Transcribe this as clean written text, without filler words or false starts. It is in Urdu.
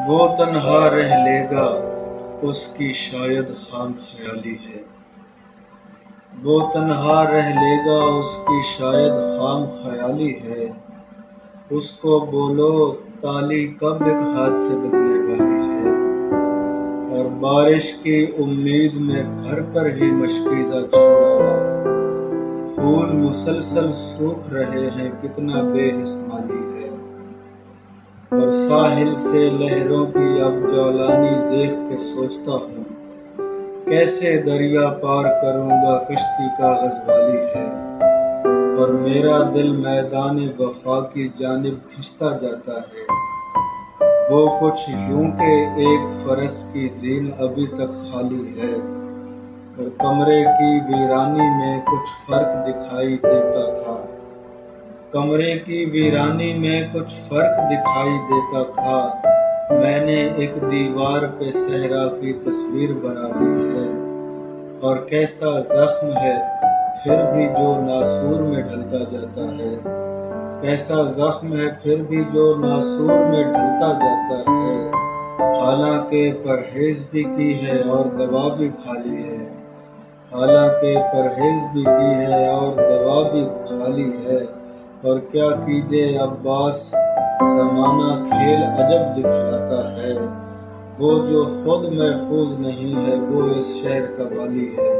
وہ تنہا رہ لے گا اس کی شاید خام خیالی ہے۔ وہ تنہا رہ لے گا اس کی شاید خام خیالی ہے۔ اس کو بولو تالی کب ایک ہاتھ سے بدلنے والی ہے، اور بارش کی امید میں گھر پر ہی مشکیزہ چھوڑا۔ پھول مسلسل سوکھ رہے ہیں کتنا بے حس مالی ہے، اور ساحل سے لہروں کی اب جولانی دیکھ کے سوچتا ہوں کیسے دریا پار کروں گا کشتی کاغذ والی ہے۔ اور میرا دل میدان وفا کی جانب کھنچتا جاتا ہے، وہ کچھ یوں کہ ایک فرس کی زین ابھی تک خالی ہے، اور کمرے کی ویرانی میں کچھ فرق دکھائی دیتا تھا۔ کمرے کی ویرانی میں کچھ فرق دکھائی دیتا تھا۔ میں نے ایک دیوار پہ صحرا کی تصویر بنا لی ہے، اور کیسا زخم ہے پھر بھی جو ناسور میں ڈھلتا جاتا ہے۔ کیسا زخم ہے پھر بھی جو ناسور میں ڈھلتا جاتا ہے۔ حالانکہ پرہیز بھی کی ہے اور دوا بھی کھا لی ہے۔ حالانکہ پرہیز بھی کی ہے اور دوا بھی کھا لی ہے، اور کیا کیجے عباس زمانہ کھیل عجب دکھلاتا ہے۔ وہ جو خود محفوظ نہیں ہے وہ اس شہر کا والی ہے۔